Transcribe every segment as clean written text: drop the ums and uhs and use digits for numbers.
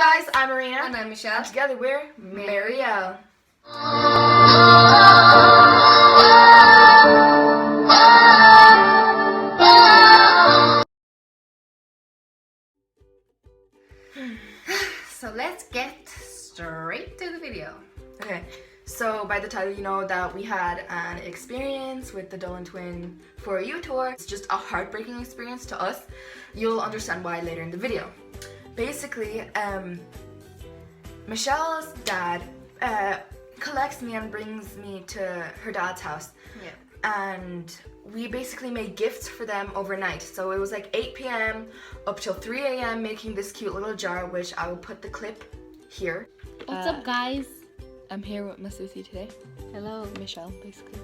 guys, I'm Arina. And I'm Michelle. And together we're Marielle. So let's get straight to the video. Okay, so by the title you know that we had an experience with the Dolan twin for a youth tour. It's just a heartbreaking experience to us. You'll understand why later in the video. Basically, Michelle's dad collects me and brings me to her dad's house. Yeah. And we basically made gifts for them overnight. So it was like 8 p.m. up till 3 a.m. making this cute little jar, which I will put the clip here. What's up, guys? I'm here with my Susie today. Hello. Michelle, basically.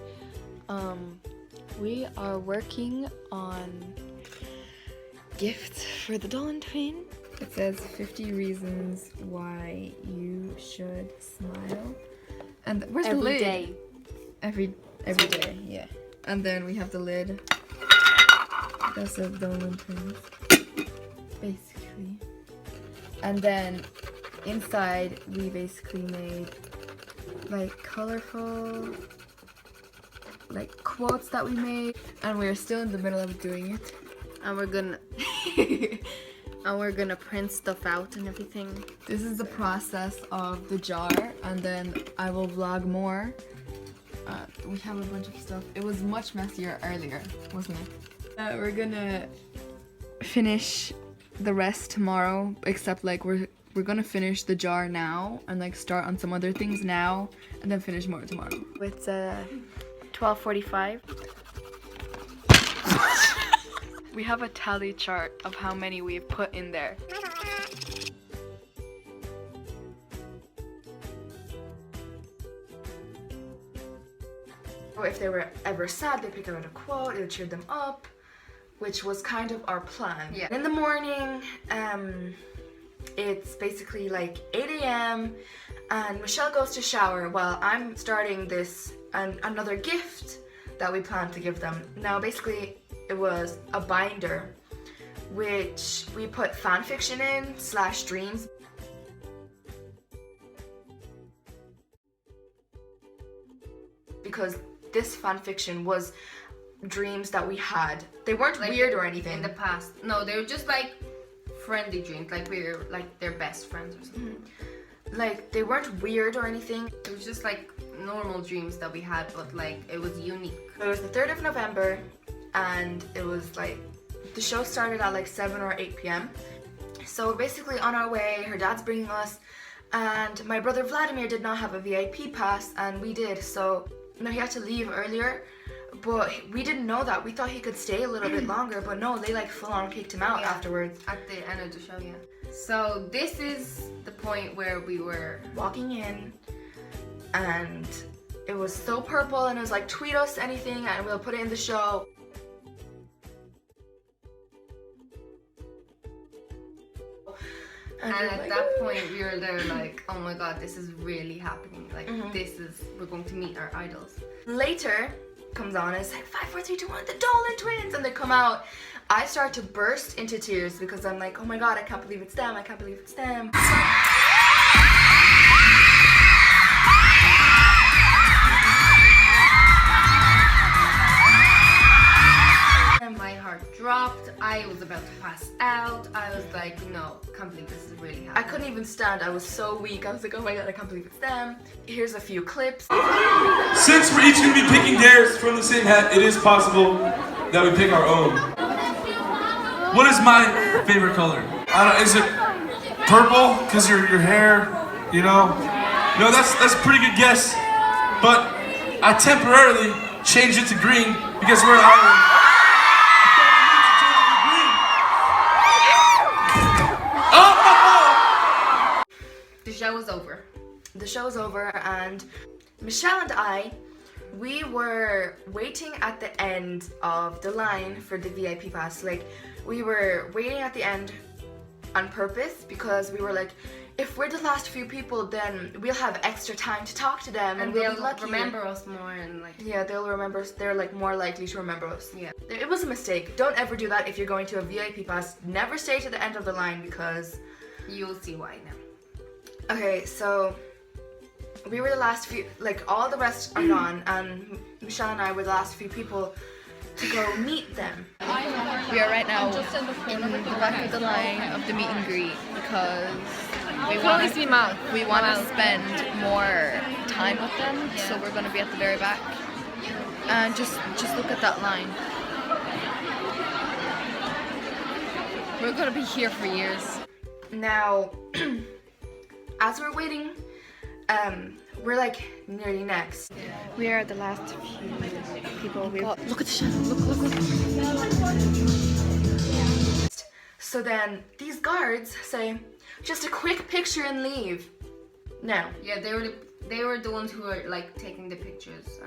We are working on gifts for the Dolan twin. It says 50 reasons why you should smile. And where's the lid? Day. Every day, yeah. And then we have the lid. That's the Dolan twins, basically. And then inside we basically made like colorful like quotes that we made, and we're still in the middle of doing it. And we're gonna print stuff out and everything. This is the process of the jar, and then I will vlog more. We have a bunch of stuff. It was much messier earlier, wasn't it? We're gonna finish the rest tomorrow, except like we're gonna finish the jar now and like start on some other things now and then finish more tomorrow. It's 12:45. We have a tally chart of how many we've put in there. If they were ever sad, they pick out a quote, it would cheer them up, which was kind of our plan. Yeah. In the morning, it's basically like 8 a.m. and Michelle goes to shower while I'm starting this and another gift that we plan to give them. Now basically it was a binder which we put fan fiction in / dreams. Because this fan fiction was dreams that we had. They weren't Like weird or anything. In the past. No, they were just like friendly dreams. Like we were like their best friends or something. Like, they weren't weird or anything. It was just like normal dreams that we had, but like it was unique. It was the 3rd of November, and it was like, the show started at like 7 or 8 p.m. So basically on our way, her dad's bringing us, and my brother Vladimir did not have a VIP pass, and we did. So, no, he had to leave earlier, but we didn't know that. We thought he could stay a little bit longer, but no, they like full on kicked him out afterwards. At the end of the show, yeah. So this is the point where we were Walking in, and it was so purple, and it was like, tweet us anything and we'll put it in the show. and at that point we were there like, oh my god, this is really happening. Like we're going to meet our idols. Later comes on and it's like 5, 4, 3, 2, 1, the Dolan twins, and they come out. I start to burst into tears because I'm like, oh my god, I can't believe it's them, I can't believe it's them. My heart dropped. I was about to pass out. I was like, no, can't believe this is really happening. I couldn't even stand, I was so weak. I was like, oh my god, I can't believe it's them. Here's a few clips. Since we're each going to be picking theirs from the same hat, it is possible that we pick our own. What is my favorite color? I don't know, is it purple? Because your hair, you know? No, that's a pretty good guess. But I temporarily changed it to green because we're in Ireland. The show was over. The show's over, and Michelle and I, we were waiting at the end of the line for the VIP pass. Like, we were waiting at the end on purpose because we were like, if we're the last few people, then we'll have extra time to talk to them, and we'll be lucky. Remember us more, and like, yeah, they'll remember us. They're like more likely to remember us. Yeah. It was a mistake. Don't ever do that if you're going to a VIP pass. Never stay to the end of the line because you'll see why now. Okay, so we were the last few, like all the rest are gone, and Michelle and I were the last few people to go meet them. We are right now in the back of the line of the meet and greet because we want to spend more time with them, so we're going to be at the very back. And just look at that line. We're going to be here for years. Now, as we're waiting, we're like nearly next. We are the last few people. Look at the shadow. Look. So then these guards say, just a quick picture and leave. No. Yeah, they were the ones who were like taking the pictures.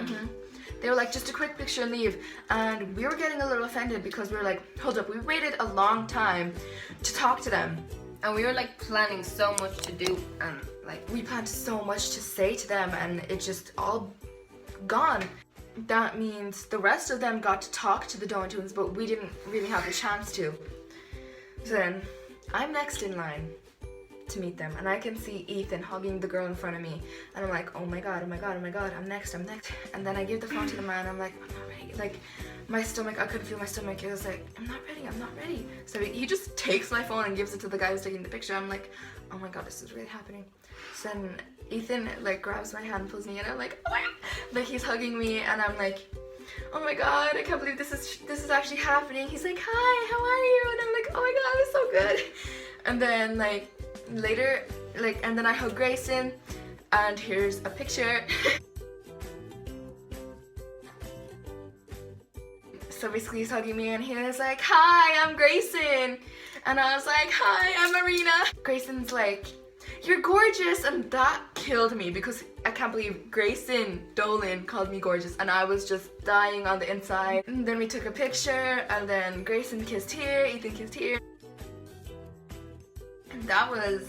They were like, just a quick picture and leave. And we were getting a little offended because we were like, hold up, we waited a long time to talk to them. And we were like planning so much to do, and like We planned so much to say to them, and it's just all gone. That means the rest of them got to talk to the Dolan twins, but we didn't really have the chance to. So then, I'm next in line to meet them, and I can see Ethan hugging the girl in front of me, and I'm like, oh my god, I'm next. And then I give the phone to the man, I'm like, I'm not ready. Like, my stomach, I couldn't feel my stomach. It was like, I'm not ready. So he just takes my phone and gives it to the guy who's taking the picture. I'm like, oh my god, this is really happening. So then Ethan like grabs my hand and pulls me in. I'm like, oh my god. Like, he's hugging me, and I'm like, oh my god, I can't believe this is actually happening. He's like, hi, how are you? And I'm like, oh my god, it's so good. And then like later, like, and then I hug Grayson, and here's a picture. So basically he's hugging me, and he was like, hi, I'm Grayson. And I was like, hi, I'm Arina. Grayson's like, you're gorgeous. And that killed me because I can't believe Grayson Dolan called me gorgeous, and I was just dying on the inside. And then we took a picture, and then Grayson kissed here, Ethan kissed here. And that was...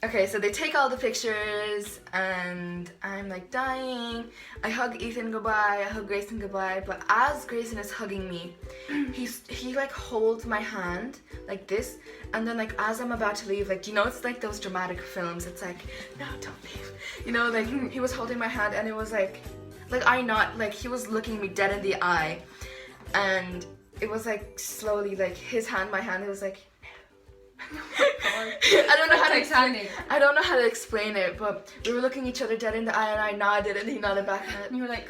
Okay, so they take all the pictures, and I'm like dying. I hug Ethan goodbye, I hug Grayson goodbye, but as Grayson is hugging me, he like holds my hand like this, and then like as I'm about to leave, like, you know, it's like those dramatic films, it's like, no, don't leave. You know, like he was holding my hand, and it was like he was looking me dead in the eye, and it was like slowly like his hand, my hand, it was like, I don't know how to explain it, but we were looking each other dead in the eye, and I nodded, and he nodded back, and you were like,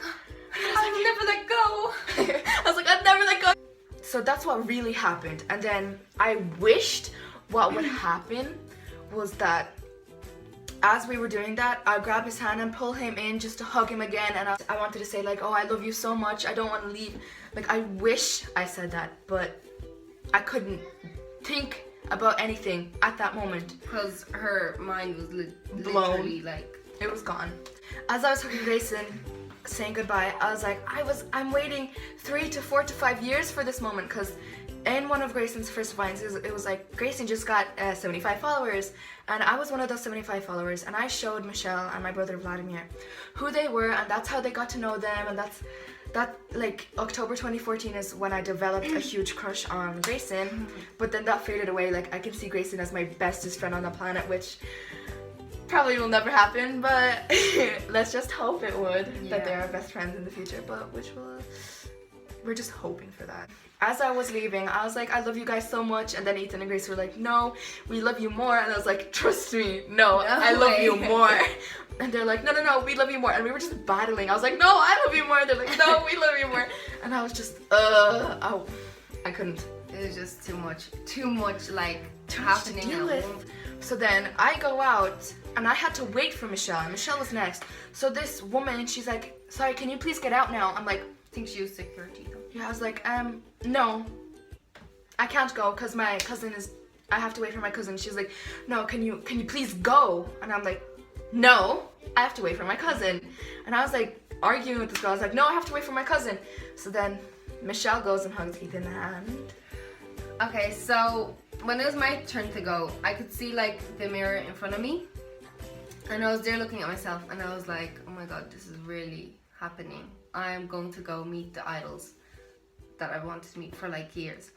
I'll never let go. I was like, I'd never let go. So that's what really happened. And then I wished what would happen was that as we were doing that, I grab his hand and pull him in just to hug him again, and I wanted to say like, oh, I love you so much, I don't want to leave. Like, I wish I said that, but I couldn't think about anything at that moment because her mind was blown. Literally like, it was gone. As I was hugging Grayson, saying goodbye, I was like, I'm waiting 3 to 4 to 5 years for this moment, because in one of Grayson's first vines, it was like, Grayson just got 75 followers, and I was one of those 75 followers, and I showed Michelle and my brother Vladimir who they were, and that's how they got to know them, and that like October 2014 is when I developed a huge crush on Grayson, but then that faded away. Like, I can see Grayson as my bestest friend on the planet, which probably will never happen, but let's just hope it would, that they are best friends in the future, but we're just hoping for that. As I was leaving, I was like, I love you guys so much, and then Ethan and Grace were like, no, we love you more, and I was like, trust me, no, I love you more. And they're like, no, we love you more, and we were just battling. I was like, no, I love you more, and they're like, no, we love you more, and I was just, I couldn't. It was just too much like happening to deal with. So then I go out, and I had to wait for Michelle, and Michelle was next. So this woman, she's like, sorry, can you please get out now? I'm like, I think she was security though. Yeah, I was like, no, I can't go because my cousin I have to wait for my cousin. She's like, no, can you please go? And I'm like, no, I have to wait for my cousin. And I was like arguing with this girl. I was like, no, I have to wait for my cousin. So then Michelle goes and hugs Ethan and... Okay, so when it was my turn to go, I could see like the mirror in front of me, and I was there looking at myself, and I was like, oh my god, this is really happening. I'm going to go meet the idols that I wanted to meet for like years.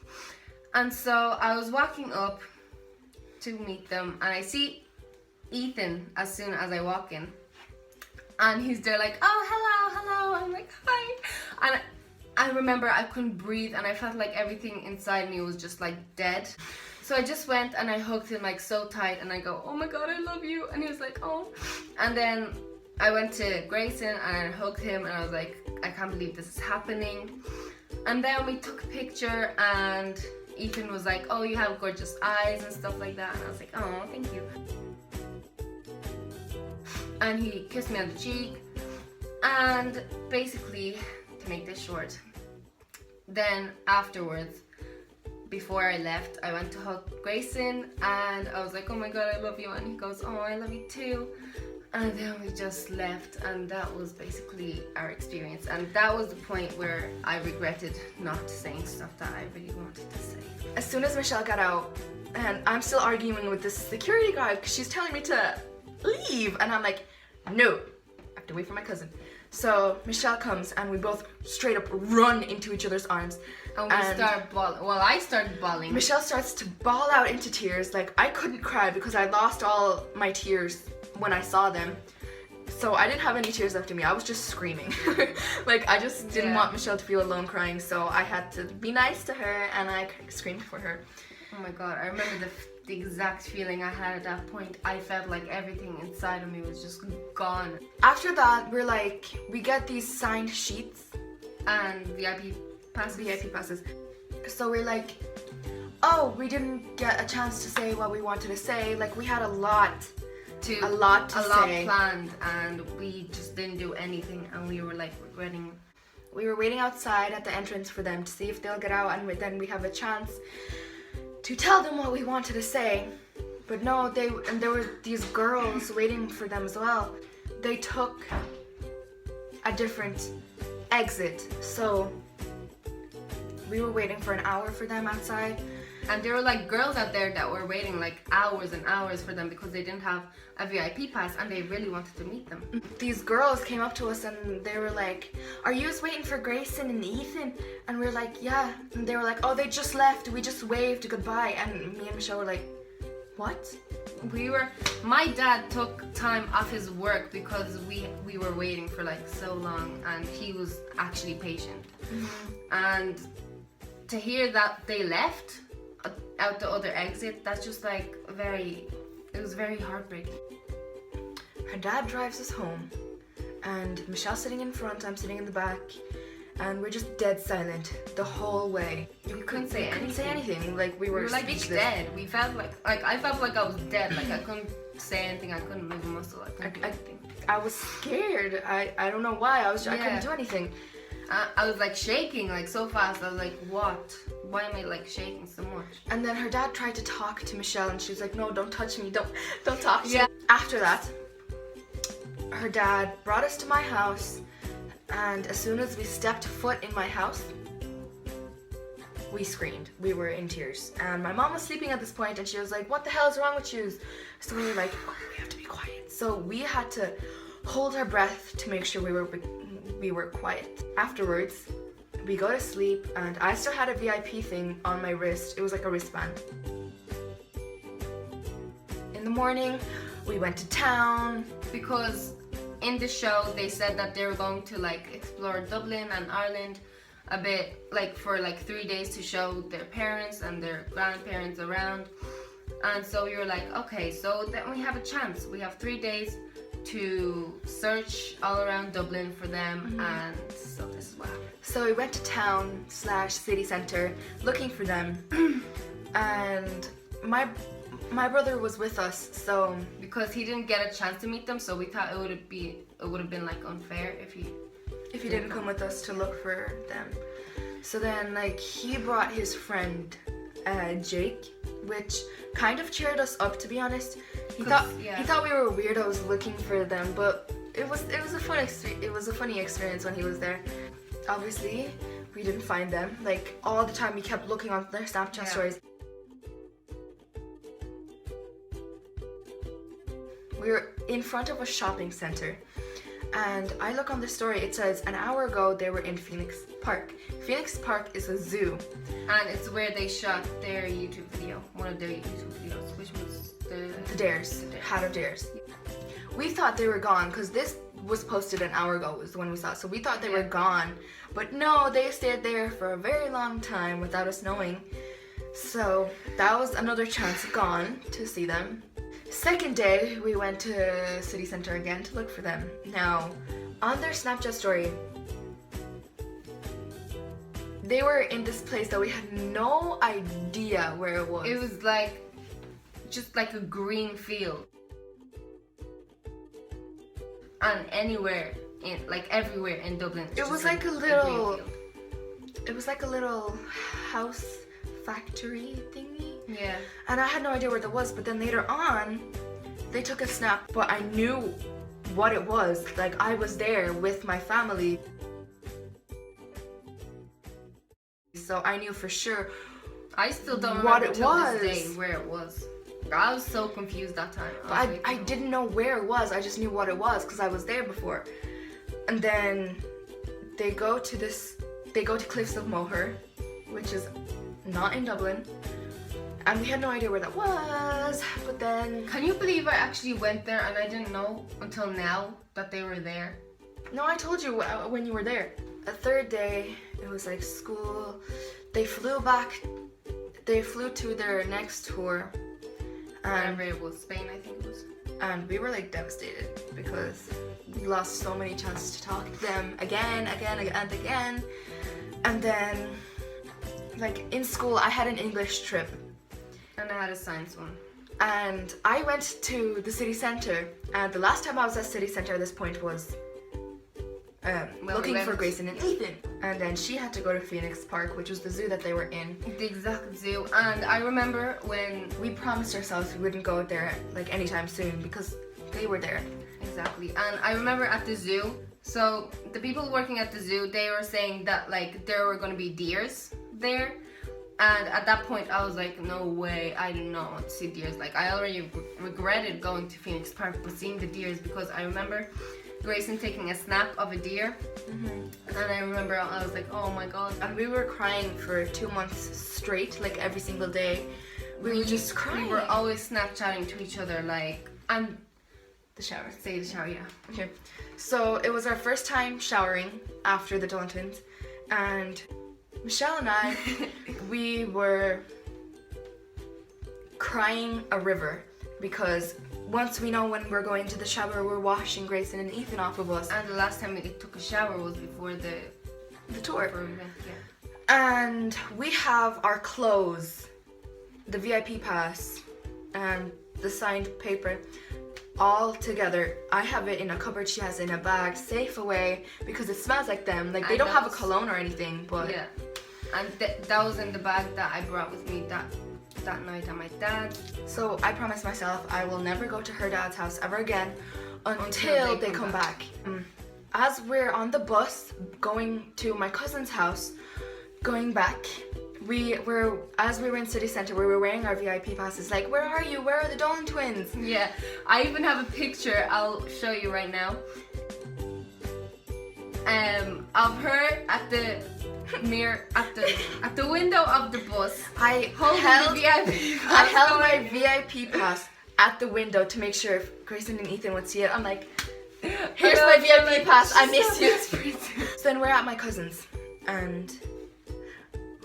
And so I was walking up to meet them, and I see Ethan as soon as I walk in, and he's there like, oh, hello. I'm like, hi. And I remember I couldn't breathe, and I felt like everything inside me was just like dead. So I just went and I hugged him like so tight, and I go, oh my god, I love you. And he was like, oh. And then I went to Grayson and I hugged him, and I was like, I can't believe this is happening. And then we took a picture, and Ethan was like, oh, you have gorgeous eyes and stuff like that. And I was like, oh, thank you. And he kissed me on the cheek. And basically, to make this short, then afterwards, before I left, I went to hug Grayson, and I was like, oh my god, I love you. And he goes, oh, I love you too. And then we just left, and that was basically our experience. And that was the point where I regretted not saying stuff that I really wanted to say. As soon as Michelle got out, and I'm still arguing with this security guard because she's telling me to leave, and I'm like, no, I have to wait for my cousin. So Michelle comes, and we both straight up run into each other's arms. And we start bawling. Well, I started bawling. Michelle starts to bawl out into tears. Like, I couldn't cry because I lost all my tears when I saw them. So I didn't have any tears left in me. I was just screaming. Like, I just didn't want Michelle to feel alone crying, so I had to be nice to her, and I screamed for her. Oh my god, I remember the exact feeling I had at that point. I felt like everything inside of me was just gone. After that, we get these signed sheets and VIP passes. So we're like, oh, we didn't get a chance to say what we wanted to say. Like, we had a lot planned, and we just didn't do anything, and we were like regretting. We were waiting outside at the entrance for them to see if they'll get out, and then we have a chance to tell them what we wanted to say. But no, there were these girls waiting for them as well. They took a different exit, so we were waiting for an hour for them outside. And there were like girls out there that were waiting like hours and hours for them because they didn't have a VIP pass, and they really wanted to meet them. These girls came up to us, and they were like, are you just waiting for Grayson and Ethan? And we were like, yeah. And they were like, oh, they just left. We just waved goodbye. And me and Michelle were like, what? My dad took time off his work because we were waiting for like so long, and he was actually patient. Mm-hmm. And to hear that they left out the other exit, that's just like it was very heartbreaking. Her dad drives us home, and Michelle's sitting in front, I'm sitting in the back, and we're just dead silent the whole way. We couldn't say anything. Like, we were like speechless. dead. We felt like I felt like I was dead. Like, I couldn't say anything. I couldn't move a muscle. I couldn't do anything. I was scared. I don't know why. I couldn't do anything. I was like shaking like so fast. I was like, what? Why am I like shaking so much? And then her dad tried to talk to Michelle, and she was like, no, don't touch me. Don't talk to me. After that, her dad brought us to my house, and as soon as we stepped foot in my house, we screamed. We were in tears. And my mom was sleeping at this point, and she was like, what the hell is wrong with you? So we were like, oh, we have to be quiet. So we had to hold our breath to make sure we were quiet. Afterwards, we go to sleep, and I still had a VIP thing on my wrist. It was like a wristband. In the morning, we went to town. Because in the show, they said that they were going to like explore Dublin and Ireland a bit, like for like 3 days, to show their parents and their grandparents around. And so we were like, okay, so then we have a chance. We have 3 days to search all around Dublin for them, and so this is what happened. So we went to town / city center looking for them, and my brother was with us, so because he didn't get a chance to meet them, so we thought it would have been like unfair if he didn't come with us to look for them. So then like he brought his friend Jake, which kind of cheered us up, to be honest. He thought we were weirdos looking for them, but it was a funny experience when he was there. Obviously, we didn't find them. Like, all the time we kept looking on their Snapchat stories. We were in front of a shopping center, and I look on the story, it says an hour ago they were in Phoenix Park. Phoenix Park is a zoo. And it's where they shot their YouTube video, one of their YouTube videos, which was dares, hat of dares. We thought they were gone because this was posted an hour ago was when we saw it. So we thought they were gone, but no, they stayed there for a very long time without us knowing. So that was another chance gone to see them. Second day, we went to city center again to look for them. Now, on their Snapchat story, they were in this place that we had no idea where it was. It was like, just like a green field. And anywhere in, like everywhere in Dublin. It was like a little, it was like a little house factory thingy. Yeah. And I had no idea where that was, but then later on, they took a snap, but I knew what it was. Like, I was there with my family. So I knew for sure I still don't what remember it till was. this day where it was. I was so confused that time. I didn't know where it was. I just knew what it was because I was there before. And then they go to Cliffs of Moher, which is not in Dublin. And we had no idea where that was, but then... Can you believe I actually went there and I didn't know until now that they were there? No, I told you when you were there. A third day, it was like school. They flew to their next tour. Wherever it was, Spain I think it was. And we were like devastated because we lost so many chances to talk to them again. And then, like in school, I had an English trip. And I had a science one. And I went to the city center. And the last time I was at city center at this point was looking for Grayson and Ethan. And then she had to go to Phoenix Park, which was the zoo that they were in. The exact zoo. And I remember when we promised ourselves we wouldn't go there like anytime soon because they were there. Exactly. And I remember at the zoo, so the people working at the zoo, they were saying that like there were going to be deers there. And at that point I was like, no way, I do not want to see deers. Like I already regretted going to Phoenix Park but seeing the deers because I remember Grayson taking a snap of a deer. And I remember I was like, oh my god. And we were crying for 2 months straight, like every single day. We were just crying. We were always Snapchatting to each other, like, and the shower. Say the shower, yeah. Okay. So it was our first time showering after the Dolan twins. And Michelle and I, we were crying a river because once we know when we're going to the shower, we're washing Grayson and Ethan off of us. And the last time we took a shower was before the tour. Yeah. And we have our clothes, the VIP pass, and the signed paper all together. I have it in a cupboard, she has it in a bag, safe away, because it smells like them. Like, they don't have a cologne or anything, but... Yeah. And that was in the bag that I brought with me that night at my dad's. So I promised myself I will never go to her dad's house ever again until they come back. As we're on the bus going to my cousin's house, going back, as we were in city center, we were wearing our VIP passes. Like, where are you? Where are the Dolan twins? Yeah, I even have a picture I'll show you right now. Of her at the mirror at the window of the bus. I held my VIP pass at the window to make sure if Grayson and Ethan would see it. I'm like, here's my VIP pass. I miss you. So then we're at my cousin's, and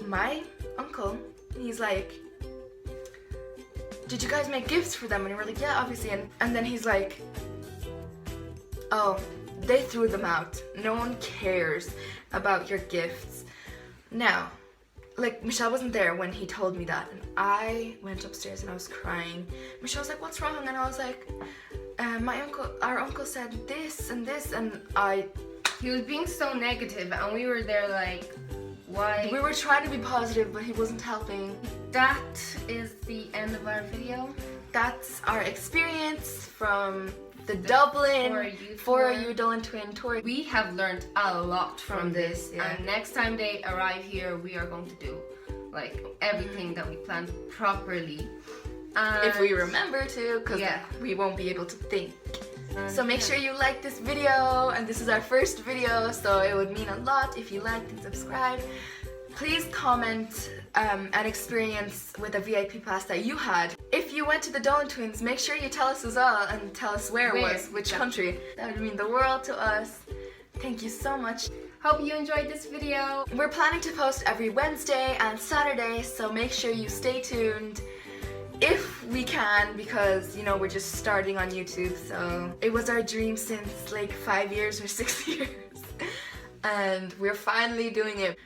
my uncle, he's like, did you guys make gifts for them? And we're like, yeah, obviously. And then he's like, oh, they threw them out. No one cares about your gifts. Now, like, Michelle wasn't there when he told me that, and I went upstairs and I was crying. Michelle was like, what's wrong? And I was like, our uncle said this and this, and he was being so negative, and we were there like, why? We were trying to be positive, but he wasn't helping. That is the end of our video. That's our experience from the Dublin For You Dolan Twin Tour. We have learned a lot from this, yeah. And next time they arrive here, we are going to do like everything that we planned properly. If we remember to, because we won't be able to think. So make sure you like this video, and this is our first video, so it would mean a lot if you liked and subscribed. Please comment an experience with a VIP pass that you had. If you you went to the Dolan twins, make sure you tell us as well and tell us where it was, which country. That would mean the world to us. Thank you so much. Hope you enjoyed this video. We're planning to post every Wednesday and Saturday, so make sure you stay tuned if we can, because you know we're just starting on YouTube. So it was our dream since like 5 years or 6 years, and we're finally doing it.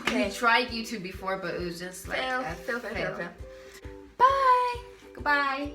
Okay. We tried YouTube before, but it was just like fail. fail. Bye. Goodbye.